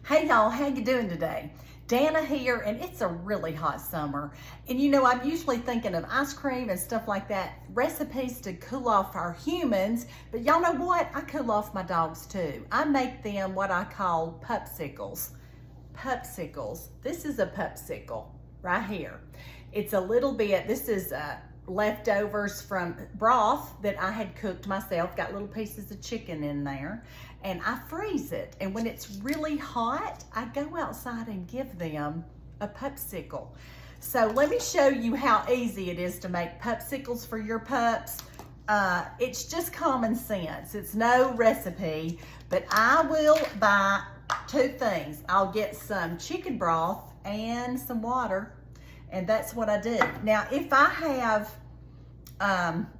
Hey y'all, how you doing today? Dana here, and it's a really hot summer. And you know, I'm usually thinking of ice cream and stuff like that, recipes to cool off our humans, but y'all know what? I cool off my dogs too. I make them what I call PUP-SICLES. PUP-SICLES. This is a PUP-SICLE right here. It's a little bit, this is leftovers from broth that I had cooked myself. Got little pieces of chicken in there, and I freeze it. And when it's really hot, I go outside and give them a PUP-SICLE. So let me show you how easy it is to make PUP-SICLES for your pups. It's just common sense. It's no recipe, but I will buy two things. I'll get some chicken broth and some water, and that's what I do. Now, if I have,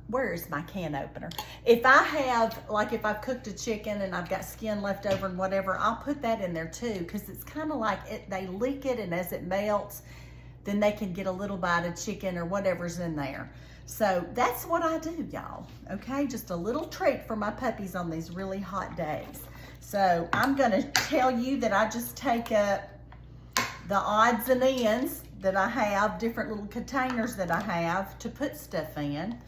where is my can opener? If I have, like if I've cooked a chicken and I've got skin left over and whatever, I'll put that in there too, because it's kind of like they lick it, and as it melts, then they can get a little bite of chicken or whatever's in there. So that's what I do, y'all, okay? Just a little treat for my puppies on these really hot days. So I'm gonna tell you that I just take up the odds and ends that I have, different little containers that I have to put stuff in.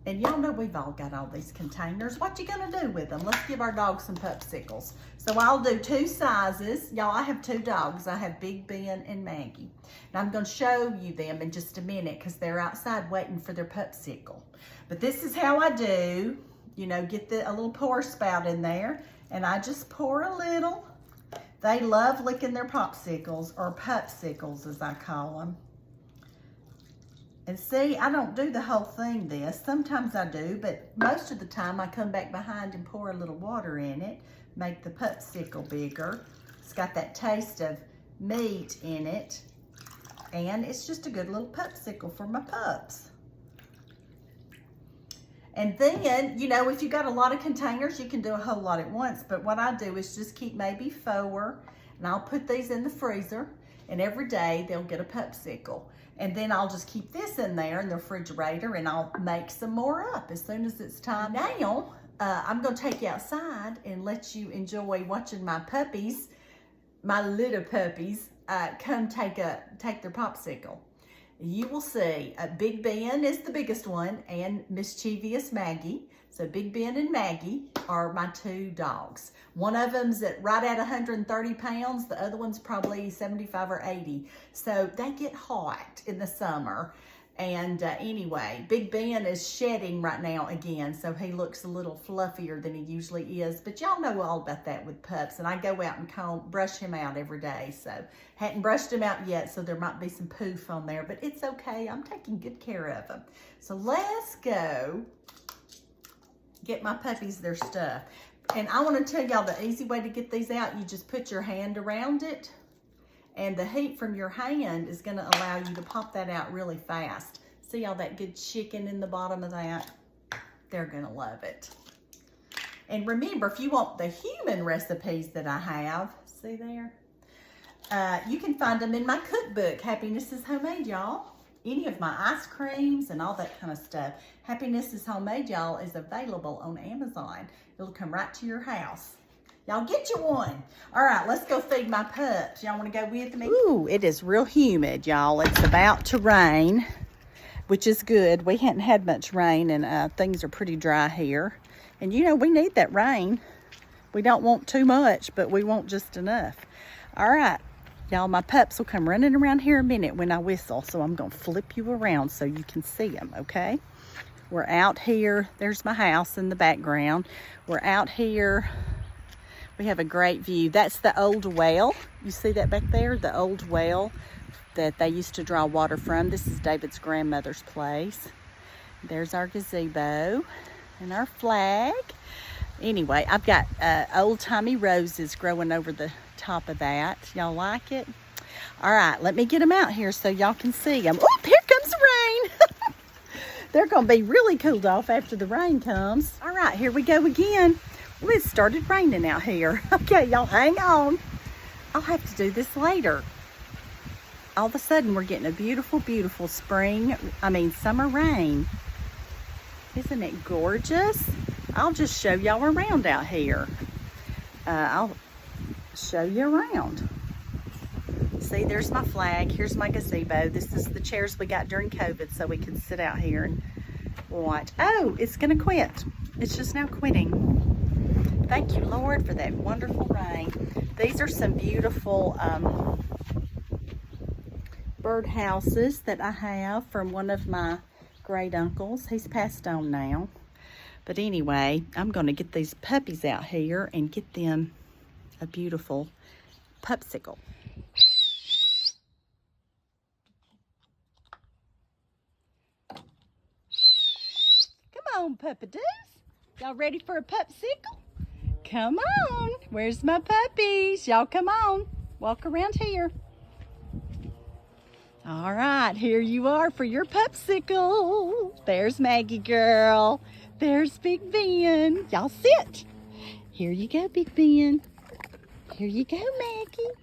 And y'all know we've all got all these containers. What you gonna do with them? Let's give our dogs some PUP-SICLES. So I'll do two sizes. Y'all, I have two dogs. I have Big Ben and Maggie. And I'm gonna show you them in just a minute because they're outside waiting for their PUP-SICLE. But this is how I do, you know, get a little pour spout in there, and I just pour a little. They love licking their popsicles, or PUP-SICLES as I call them. And see, I don't do the whole thing this. Sometimes I do, but most of the time I come back behind and pour a little water in it, make the PUP-SICLE bigger. It's got that taste of meat in it, and it's just a good little PUP-SICLE for my pups. And then, you know, if you got a lot of containers, you can do a whole lot at once. But what I do is just keep maybe 4, and I'll put these in the freezer, and every day they'll get a PUP-SICLE. And then I'll just keep this in there in the refrigerator, and I'll make some more up as soon as it's time. Now, I'm gonna take you outside and let you enjoy watching my puppies, my little puppies, come take their PUP-SICLE. You will see Big Ben is the biggest one, and mischievous Maggie. So Big Ben and Maggie are my two dogs. One of them's right at 130 pounds. The other one's probably 75 or 80. So they get hot in the summer. And anyway, Big Ben is shedding right now again, so he looks a little fluffier than he usually is. But y'all know all about that with pups, and I go out and brush him out every day. So hadn't brushed him out yet, so there might be some poof on there, but it's okay. I'm taking good care of him. So let's go get my puppies their stuff. And I want to tell y'all the easy way to get these out. You just put your hand around it, and the heat from your hand is gonna allow you to pop that out really fast. See all that good chicken in the bottom of that? They're gonna love it. And remember, if you want the human recipes that I have, see there? You can find them in my cookbook, Happiness is Homemade, y'all. Any of my ice creams and all that kind of stuff. Happiness is Homemade, y'all, is available on Amazon. It'll come right to your house. Y'all get you one. All right, let's go feed my pups. Y'all want to go with me? Ooh, it is real humid, y'all. It's about to rain, which is good. We hadn't had much rain, and things are pretty dry here. And, you know, we need that rain. We don't want too much, but we want just enough. All right, y'all, my pups will come running around here a minute when I whistle, so I'm going to flip you around so you can see them, okay? We're out here. There's my house in the background. We're out here. We have a great view. That's the old well. You see that back there? The old well that they used to draw water from. This is David's grandmother's place. There's our gazebo and our flag. Anyway, I've got old-timey roses growing over the top of that. Y'all like it? All right, let me get them out here so y'all can see them. Oh, here comes the rain. They're going to be really cooled off after the rain comes. All right, here we go again. Well, it started raining out here. Okay, y'all hang on. I'll have to do this later. All of a sudden, we're getting a beautiful, beautiful summer rain. Isn't it gorgeous? I'll just show y'all around out here. I'll show you around. See, there's my flag. Here's my gazebo. This is the chairs we got during COVID so we could sit out here and watch. Oh, it's gonna quit. It's just now quitting. Thank you, Lord, for that wonderful rain. These are some beautiful bird houses that I have from one of my great uncles. He's passed on now. But anyway, I'm gonna get these puppies out here and get them a beautiful PUP-SICLE. Come on, puppadoos. Y'all ready for a PUP-SICLE? Come on. Where's my puppies? Y'all come on. Walk around here. All right, here you are for your PUP-SICLE. There's Maggie girl. There's Big Ben. Y'all sit. Here you go, Big Ben. Here you go, Maggie.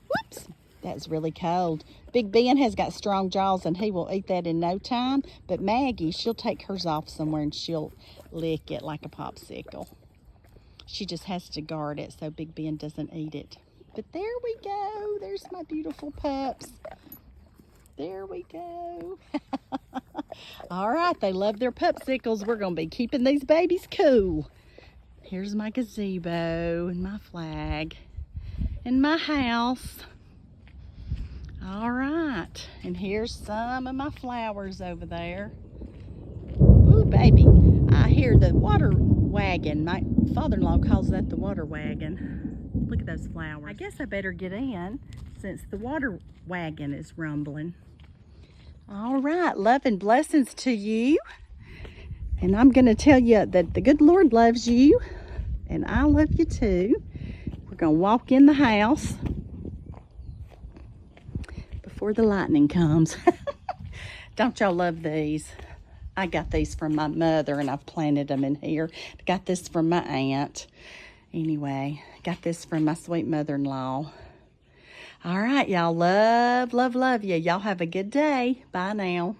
Whoops, that's really cold. Big Ben has got strong jaws and he will eat that in no time. But Maggie, she'll take hers off somewhere and she'll lick it like a popsicle. She just has to guard it so Big Ben doesn't eat it. But there we go. There's my beautiful pups. There we go. All right, they love their PUP-SICLES. We're going to be keeping these babies cool. Here's my gazebo and my flag and my house. All right, and here's some of my flowers over there. Ooh, baby, I hear the water wagon. My father-in-law calls that the water wagon. Look at those flowers. I guess I better get in since the water wagon is rumbling. All right, love and blessings to you. And I'm going to tell you that the good Lord loves you, and I love you too. We're going to walk in the house before the lightning comes. Don't y'all love these? I got these from my mother, and I've planted them in here. Got this from my aunt. Anyway, got this from my sweet mother-in-law. All right, y'all. Love, love, love you. Y'all have a good day. Bye now.